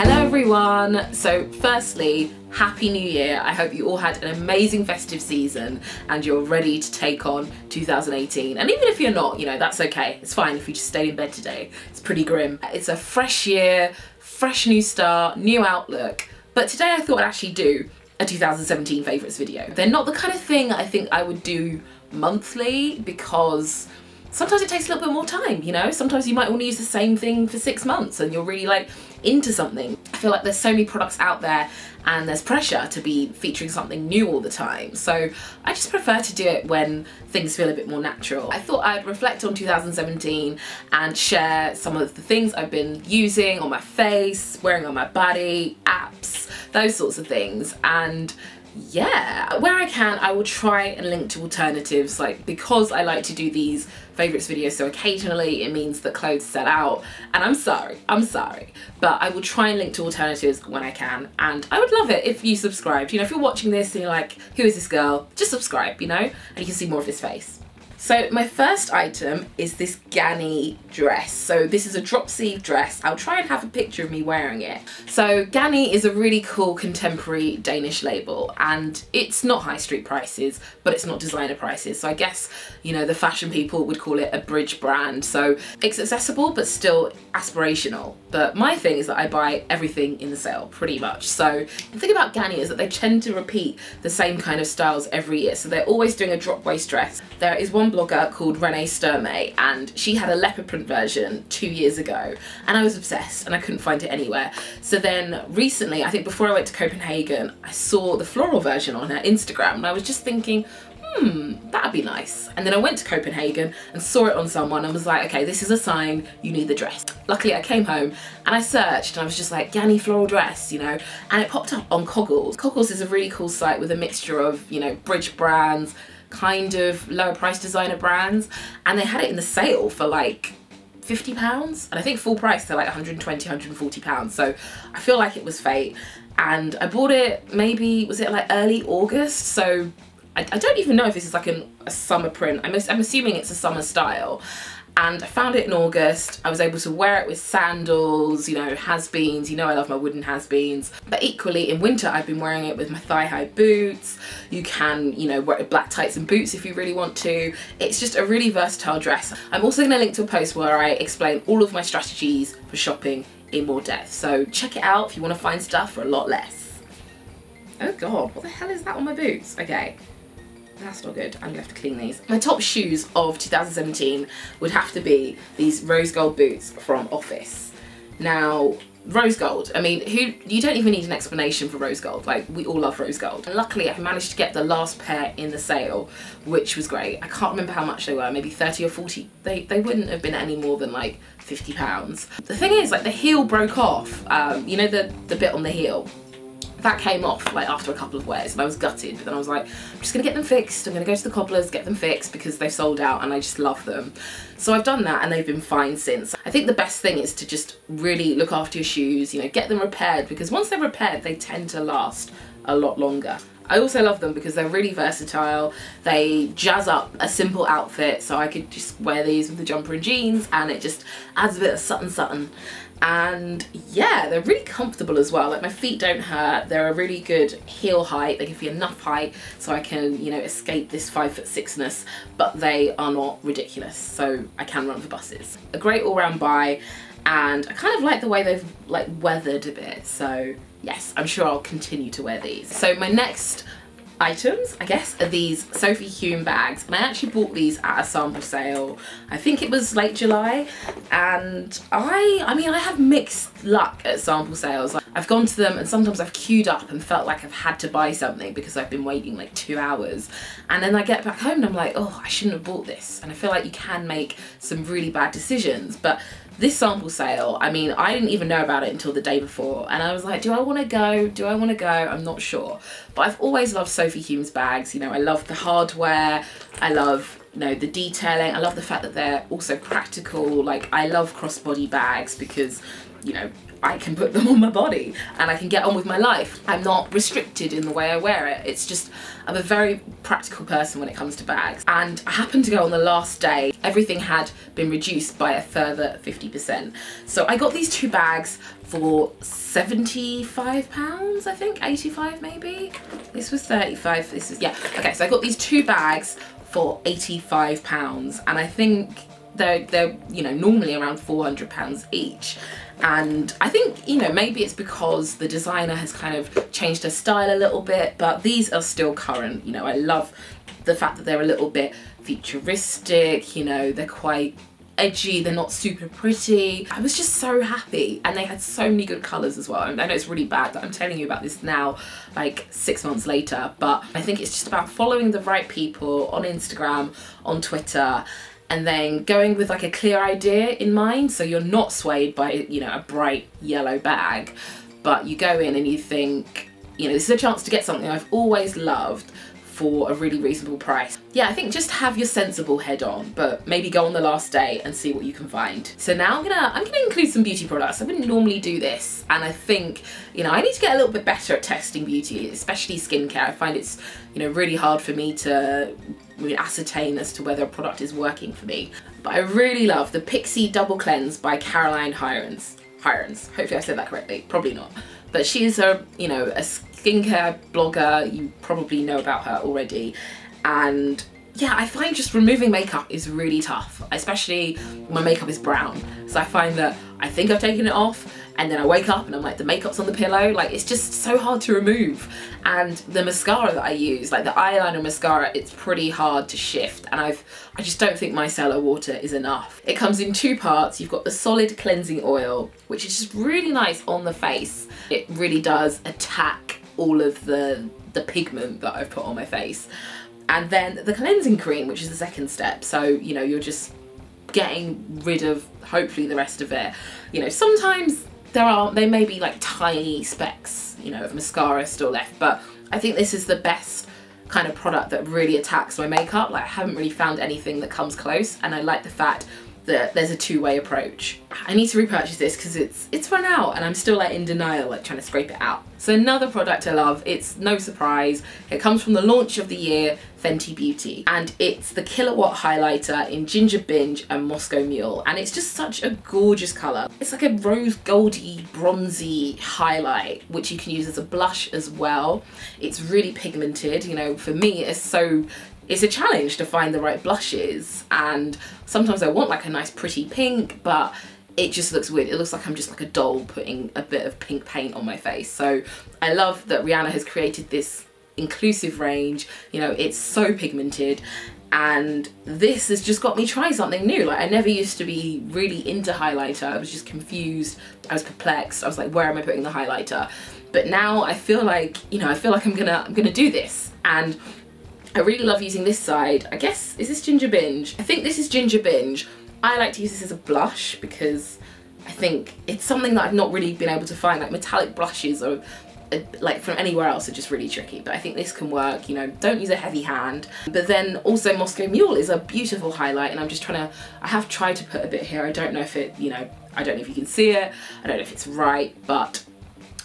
Hello everyone! So firstly, Happy New Year. I hope you all had an amazing festive season and you're ready to take on 2018. And even if you're not, you know, that's okay. It's fine if you just stayed in bed today. It's pretty grim. It's a fresh year, fresh new start, new outlook. But today I thought I'd actually do a 2017 favourites video. They're not the kind of thing I think I would do monthly because sometimes it takes a little bit more time, you know? Sometimes you might want to use the same thing for 6 months and you're really like into something. I feel like there's so many products out there and there's pressure to be featuring something new all the time. So I just prefer to do it when things feel a bit more natural. I thought I'd reflect on 2017 and share some of the things I've been using on my face, wearing on my body, apps, those sorts of things. And yeah, where I can, I will try and link to alternatives, like because I like to do these favourites videos so occasionally it means that clothes sell out, and I'm sorry, but I will try and link to alternatives when I can. And I would love it if you subscribed. You know, if you're watching this and you're like, who is this girl? Just subscribe, you know, and you can see more of this face. So my first item is this Dandi dress. So this is a drop sleeve dress. I'll try and have a picture of me wearing it. So Dandi is a really cool contemporary Danish label, and it's not high street prices, but it's not designer prices. So I guess, you know, the fashion people would call it a bridge brand. So it's accessible, but still aspirational. But my thing is that I buy everything in the sale pretty much. So the thing about Dandi is that they tend to repeat the same kind of styles every year. So they're always doing a drop waist dress. There is one blogger called Renee Sturmay, and she had a leopard print version 2 years ago, and I was obsessed and I couldn't find it anywhere. So then recently, I think before I went to Copenhagen, I saw the floral version on her Instagram and I was just thinking, that'd be nice. And then I went to Copenhagen and saw it on someone and was like, okay, this is a sign you need the dress. Luckily I came home and I searched and I was just like, Dandi floral dress, you know, and it popped up on Coggles. Coggles is a really cool site with a mixture of, you know, bridge brands, kind of lower price designer brands, and they had it in the sale for like £50, and I think full price they're like 120, 140 pounds. So I feel like it was fate, and I bought it maybe, was it like early August? So I don't even know if this is like a summer print. I'm assuming it's a summer style. And I found it in August. I was able to wear it with sandals, you know, has-beens. You know I love my wooden has-beens. But equally in winter I've been wearing it with my thigh-high boots. You can, you know, wear black tights and boots if you really want to. It's just a really versatile dress. I'm also going to link to a post where I explain all of my strategies for shopping in more depth. So check it out if you want to find stuff for a lot less. Oh god, what the hell is that on my boots? Okay. That's not good. I'm gonna have to clean these. My top shoes of 2017 would have to be these rose gold boots from Office. Now, rose gold, I mean, you don't even need an explanation for rose gold. Like, we all love rose gold. And luckily I managed to get the last pair in the sale, which was great. I can't remember how much they were, maybe 30 or 40. They wouldn't have been any more than like £50. The thing is, like, the heel broke off. You know, the bit on the heel? That came off like after a couple of wears and I was gutted, but then I was like, I'm just gonna get them fixed. I'm gonna go to the cobblers, get them fixed because they've sold out and I just love them. So I've done that and they've been fine since. I think the best thing is to just really look after your shoes, you know, get them repaired, because once they're repaired, they tend to last a lot longer. I also love them because they're really versatile. They jazz up a simple outfit, so I could just wear these with the jumper and jeans and it just adds a bit of something. And yeah, they're really comfortable as well. Like, my feet don't hurt. They're a really good heel height. They give me enough height so I can, you know, escape this 5'6"-ness, but they are not ridiculous, so I can run for buses. A great all-round buy, and I kind of like the way they've like weathered a bit, so yes, I'm sure I'll continue to wear these. So my next items, I guess, are these Sophie Hume bags, and I actually bought these at a sample sale. I think it was late July, and I mean I have mixed luck at sample sales. Like, I've gone to them and sometimes I've queued up and felt like I've had to buy something because I've been waiting like 2 hours, and then I get back home and I'm like, oh, I shouldn't have bought this. And I feel like you can make some really bad decisions. But this sample sale, I mean, I didn't even know about it until the day before, and I was like, do I want to go? Do I want to go? I'm not sure. But I've always loved Sophie Hume's bags. You know, I love the hardware. I love you know, the detailing. I love the fact that they're also practical. Like, I love crossbody bags because, you know, I can put them on my body and I can get on with my life. I'm not restricted in the way I wear it. It's just, I'm a very practical person when it comes to bags. And I happened to go on the last day. Everything had been reduced by a further 50%. So I got these 2 bags for £75, I think, 85 maybe. This was 35, this is, yeah. Okay, so I got these 2 bags for £85, and I think they're you know, normally around £400 each. And I think, you know, maybe it's because the designer has kind of changed her style a little bit, but these are still current. You know, I love the fact that they're a little bit futuristic, you know, they're quite edgy, they're not super pretty. I was just so happy, and they had so many good colours as well. I know it's really bad that I'm telling you about this now, like 6 months later, but I think it's just about following the right people on Instagram, on Twitter, and then going with like a clear idea in mind, so you're not swayed by, you know, a bright yellow bag, but you go in and you think, you know, this is a chance to get something I've always loved for a really reasonable price. Yeah, I think just have your sensible head on, but maybe go on the last day and see what you can find. So now I'm gonna include some beauty products. I wouldn't normally do this, and I think, you know, I need to get a little bit better at testing beauty, especially skincare. I find it's, you know, really hard for me to really ascertain as to whether a product is working for me. But I really love the Pixie Double Cleanse by Caroline Hirons. Hopefully I said that correctly, probably not. But she's a, you know, a skincare blogger. You probably know about her already. And yeah, I find just removing makeup is really tough, especially when my makeup is brown. So I find that I think I've taken it off, and then I wake up and I'm like, the makeup's on the pillow. Like, it's just so hard to remove. And the mascara that I use, like the eyeliner mascara, it's pretty hard to shift. And I just don't think micellar water is enough. It comes in 2 parts. You've got the solid cleansing oil, which is just really nice on the face. It really does attack all of the pigment that I've put on my face. And then the cleansing cream, which is the second step. So, you know, you're just getting rid of, hopefully, the rest of it. You know, sometimes there may be like tiny specks, you know, of mascara still left, but I think this is the best kind of product that really attacks my makeup. Like, I haven't really found anything that comes close, and I like the fact that there's a 2-way approach. I need to repurchase this because it's run out, and I'm still like in denial, like trying to scrape it out. So another product I love, it's no surprise, it comes from the launch of the year, Fenty Beauty, and it's the Kilowatt Highlighter in Ginger Binge and Moscow Mule, and it's just such a gorgeous colour. It's like a rose goldy, bronzy highlight, which you can use as a blush as well. It's really pigmented, you know, for me it's a challenge to find the right blushes, and sometimes I want like a nice pretty pink, but it just looks weird. It looks like I'm just like a doll putting a bit of pink paint on my face. So I love that Rihanna has created this inclusive range. You know, it's so pigmented, and this has just got me trying something new. Like, I never used to be really into highlighter. I was just confused, I was perplexed. I was like, where am I putting the highlighter? But now I feel like, you know, I'm gonna do this, and I really love using this side. I guess, is this Ginger Binge? I think this is Ginger Binge. I like to use this as a blush because I think it's something that I've not really been able to find. Like, metallic blushes are, like, from anywhere else are just really tricky, but I think this can work. You know, don't use a heavy hand. But then also Moscow Mule is a beautiful highlight, and I'm just trying to, I have tried to put a bit here. I don't know if it, you know, I don't know if you can see it. I don't know if it's right, but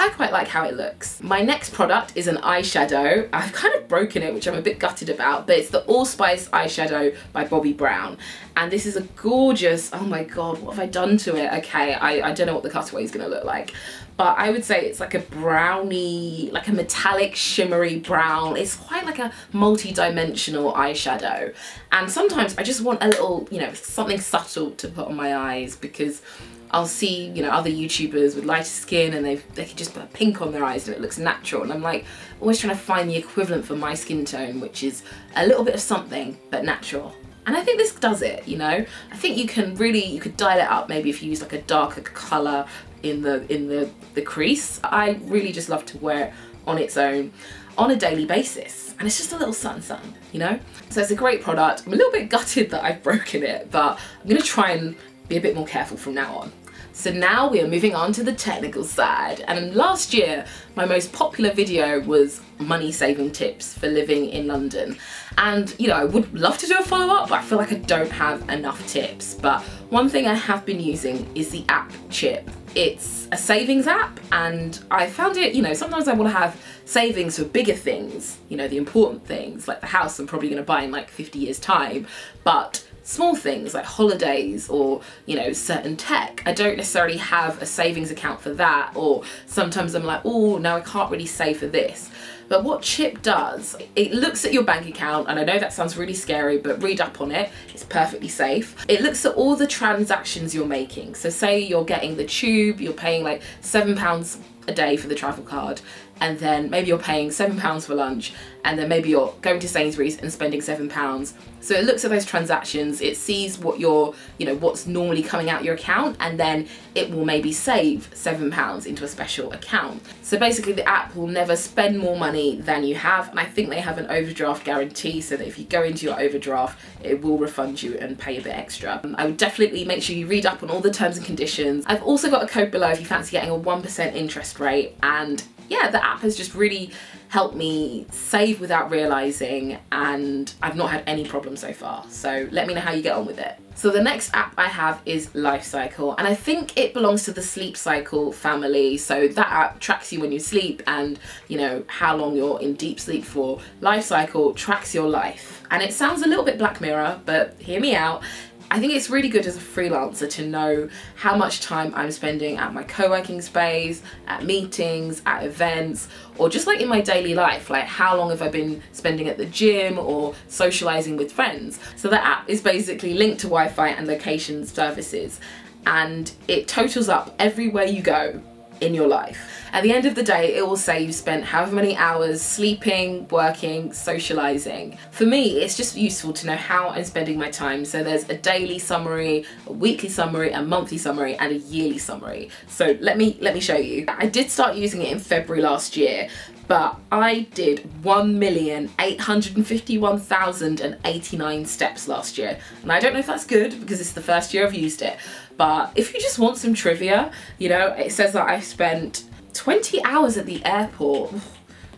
I quite like how it looks. My next product is an eyeshadow. I've kind of broken it, which I'm a bit gutted about, but it's the Allspice eyeshadow by Bobbi Brown. And this is a gorgeous, oh my God, what have I done to it? Okay, I don't know what the cutaway is gonna look like, but I would say it's like a brownie, like a metallic shimmery brown. It's quite like a multi-dimensional eyeshadow. And sometimes I just want a little, you know, something subtle to put on my eyes, because I'll see, you know, other YouTubers with lighter skin and they can just put pink on their eyes and it looks natural, and I'm like always trying to find the equivalent for my skin tone, which is a little bit of something but natural. And I think this does it, you know. I think you could dial it up maybe if you use like a darker colour in the crease. I really just love to wear it on its own on a daily basis, and it's just a little something, you know. So it's a great product. I'm a little bit gutted that I've broken it, but I'm gonna try and be a bit more careful from now on. So now we are moving on to the technical side. And last year, my most popular video was money saving tips for living in London. And you know, I would love to do a follow-up, but I feel like I don't have enough tips. But one thing I have been using is the app Chip. It's a savings app, and I found it, you know, sometimes I want to have savings for bigger things, you know, the important things, like the house I'm probably going to buy in like 50 years time, but small things like holidays or, you know, certain tech, I don't necessarily have a savings account for that, or sometimes I'm like, oh, no, I can't really save for this. But what Chip does, it looks at your bank account, and I know that sounds really scary, but read up on it, it's perfectly safe. It looks at all the transactions you're making. So say you're getting the tube, you're paying like £7 a day for the travel card, and then maybe you're paying £7 for lunch, and then maybe you're going to Sainsbury's and spending £7. So it looks at those transactions, it sees what you're, you know, what's normally coming out your account, and then it will maybe save £7 into a special account. So basically the app will never spend more money than you have, and I think they have an overdraft guarantee, so that if you go into your overdraft, it will refund you and pay a bit extra. I would definitely make sure you read up on all the terms and conditions. I've also got a code below if you fancy getting a 1% interest rate, and yeah, the app has just really helped me save without realising, and I've not had any problems so far. So let me know how you get on with it. So the next app I have is Life Cycle, and I think it belongs to the Sleep Cycle family. So that app tracks you when you sleep and, you know, how long you're in deep sleep for. Life Cycle tracks your life. And it sounds a little bit Black Mirror, but hear me out. I think it's really good as a freelancer to know how much time I'm spending at my co-working space, at meetings, at events, or just like in my daily life, like how long have I been spending at the gym or socializing with friends. So the app is basically linked to Wi-Fi and location services, and it totals up everywhere you go in your life. At the end of the day, it will say you spent however many hours sleeping, working, socializing. For me, it's just useful to know how I'm spending my time. So there's a daily summary, a weekly summary, a monthly summary, and a yearly summary. So let me show you. I did start using it in February last year, but I did 1,851,089 steps last year. And I don't know if that's good because it's the first year I've used it. But if you just want some trivia, you know, it says that I spent 20 hours at the airport.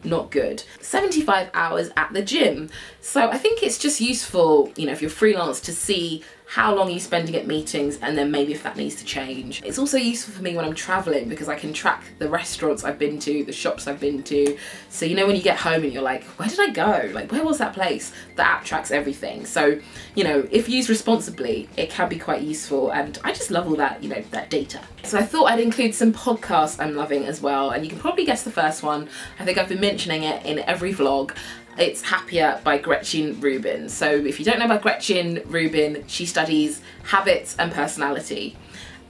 Not good. 75 hours at the gym. So I think it's just useful, you know, if you're freelance, to see how long you're spending at meetings, and then maybe if that needs to change. It's also useful for me when I'm traveling because I can track the restaurants I've been to, the shops I've been to. So you know, when you get home and you're like, where did I go? Like, where was that place? The app tracks everything. So, you know, if used responsibly, it can be quite useful, and I just love all that, you know, that data. So I thought I'd include some podcasts I'm loving as well, and you can probably guess the first one. I think I've been mentioning it in every vlog. It's Happier by Gretchen Rubin. So if you don't know about Gretchen Rubin, she studies habits and personality.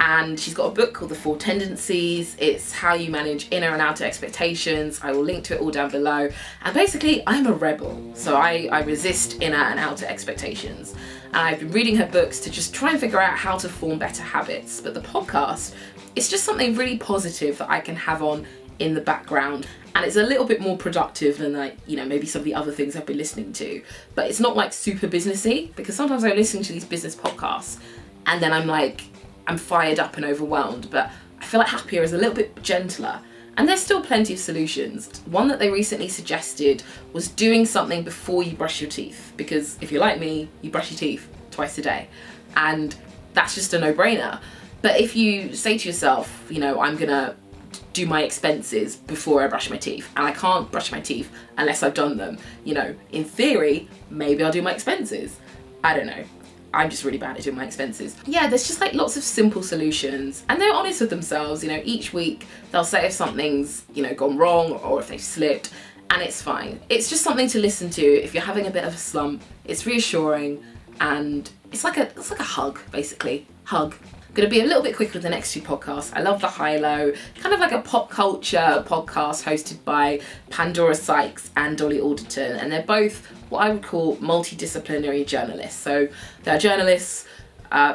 And she's got a book called The Four Tendencies. It's how you manage inner and outer expectations. I will link to it all down below. And basically, I'm a rebel. So I resist inner and outer expectations. And I've been reading her books to just try and figure out how to form better habits. But the podcast, it's just something really positive that I can have on in the background, and it's a little bit more productive than, like, you know, maybe some of the other things I've been listening to. But it's not like super businessy, because sometimes I listen to these business podcasts and then I'm like, I'm fired up and overwhelmed. But I feel like Happier is a little bit gentler, and there's still plenty of solutions. One that they recently suggested was doing something before you brush your teeth, because if you're like me, you brush your teeth twice a day, and that's just a no-brainer. But if you say to yourself, you know, I'm gonna do my expenses before I brush my teeth, and I can't brush my teeth unless I've done them, you know, in theory, maybe I'll do my expenses. I don't know. I'm just really bad at doing my expenses. Yeah, there's just like lots of simple solutions, and they're honest with themselves. You know, each week they'll say if something's, you know, gone wrong or if they've slipped, and it's fine. It's just something to listen to if you're having a bit of a slump. It's reassuring, and it's like a hug, basically. Hug. I'm gonna be a little bit quicker with the next two podcasts. I love the High Low, kind of like a pop culture podcast hosted by Pandora Sykes and Dolly Alderton, and they're both what I would call multidisciplinary journalists. So they're journalists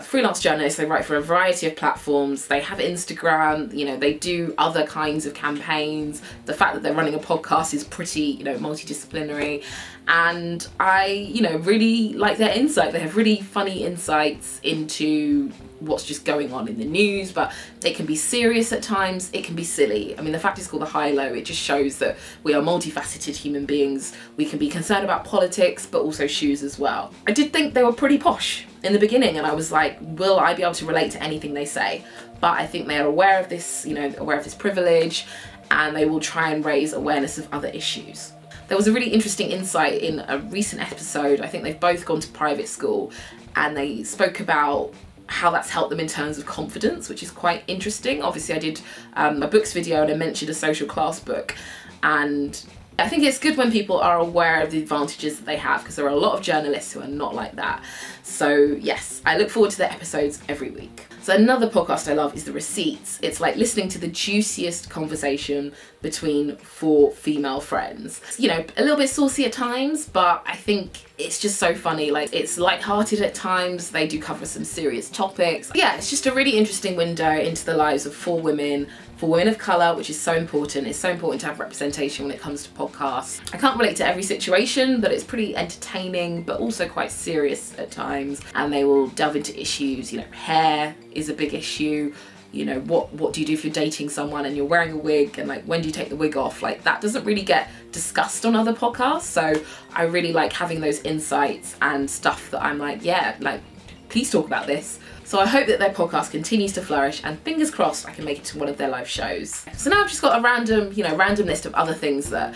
freelance journalists. They write for a variety of platforms. They have Instagram, you know, they do other kinds of campaigns. The fact that they're running a podcast is pretty, you know, multidisciplinary. And I, you know, really like their insight. They have really funny insights into what's just going on in the news, but it can be serious at times, it can be silly. I mean, the fact it's called The High Low, it just shows that we are multifaceted human beings. We can be concerned about politics, but also shoes as well. I did think they were pretty posh in the beginning, and I was like, will I be able to relate to anything they say? But I think they're aware of this, you know, aware of this privilege, and they will try and raise awareness of other issues. There was a really interesting insight in a recent episode. I think they've both gone to private school, and they spoke about how that's helped them in terms of confidence, which is quite interesting. Obviously I did my books video and I mentioned a social class book, and I think it's good when people are aware of the advantages that they have, because there are a lot of journalists who are not like that. So yes, I look forward to their episodes every week. So another podcast I love is The Receipts. It's like listening to the juiciest conversation between 4 female friends. You know, a little bit saucy at times, but I think it's just so funny. Like, it's lighthearted at times. They do cover some serious topics. Yeah, it's just a really interesting window into the lives of 4 women of colour, which is so important. It's so important to have representation when it comes to podcasts. I can't relate to every situation, but it's pretty entertaining, but also quite serious at times. And they will delve into issues, you know, hair is a big issue. You know, what do you do if you're dating someone and you're wearing a wig, and like, when do you take the wig off? Like, that doesn't really get discussed on other podcasts. So I really like having those insights and stuff that I'm like, yeah, like, please talk about this. So I hope that their podcast continues to flourish, and fingers crossed I can make it to one of their live shows. So now I've just got a random list of other things that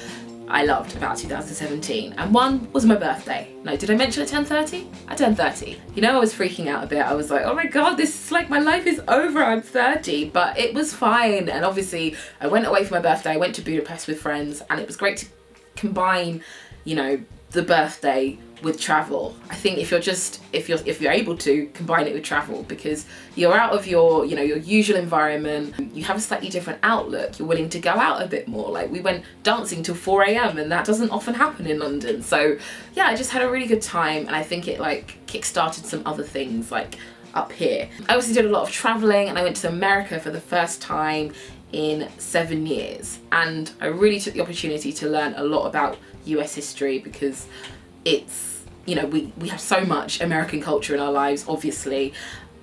I loved about 2017, and one was my birthday. No, did I mention at 10:30? I turned 30. You know, I was freaking out a bit. I was like, oh my god, this is like, my life is over, I'm 30, but it was fine. And obviously I went away for my birthday, I went to Budapest with friends, and it was great to combine, you know, the birthday with travel. I think if you're able to combine it with travel, because you're out of your, you know, your usual environment, you have a slightly different outlook, you're willing to go out a bit more. Like, we went dancing till 4 AM and that doesn't often happen in London. So yeah, I just had a really good time, and I think it like kick-started some other things like up here. I also did a lot of traveling, and I went to America for the first time in 7 years, and I really took the opportunity to learn a lot about US history, because it's, you know, we have so much American culture in our lives, obviously,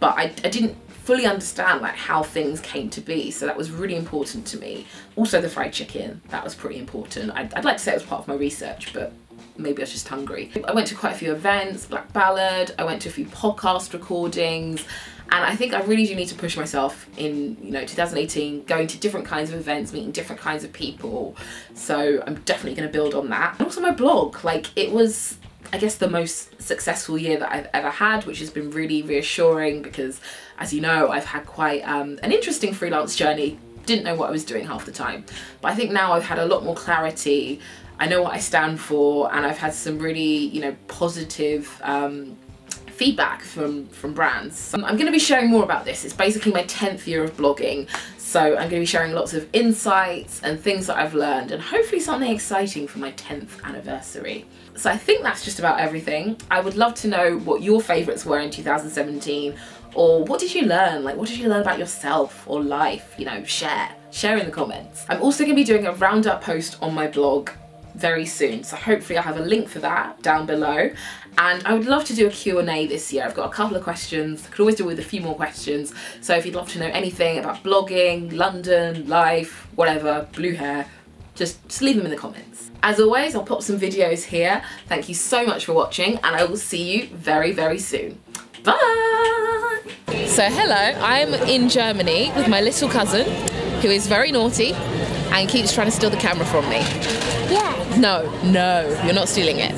but I didn't fully understand like how things came to be, so that was really important to me. Also the fried chicken, that was pretty important. I'd like to say it was part of my research, but maybe I was just hungry. I went to quite a few events, Black Ballad, I went to a few podcast recordings, and I think I really do need to push myself in, you know, 2018, going to different kinds of events, meeting different kinds of people. So I'm definitely going to build on that. And also my blog, like, it was, I guess, the most successful year that I've ever had, which has been really reassuring, because as you know, I've had quite an interesting freelance journey. Didn't know what I was doing half the time, but I think now I've had a lot more clarity. I know what I stand for, and I've had some really, you know, positive feedback from brands. I'm going to be sharing more about this. It's basically my 10th year of blogging, so I'm going to be sharing lots of insights and things that I've learned, and hopefully something exciting for my 10th anniversary. So I think that's just about everything. I would love to know what your favourites were in 2017, or what did you learn? Like, what did you learn about yourself or life? You know, share in the comments. I'm also going to be doing a roundup post on my blog very soon, so hopefully I'll have a link for that down below. And I would love to do a Q&A this year. I've got a couple of questions. I could always do with a few more questions. So if you'd love to know anything about blogging, London, life, whatever, blue hair, just leave them in the comments. As always, I'll pop some videos here. Thank you so much for watching, and I will see you very, very soon. Bye! So hello, I'm in Germany with my little cousin, who is very naughty and keeps trying to steal the camera from me. Yeah. No, you're not stealing it.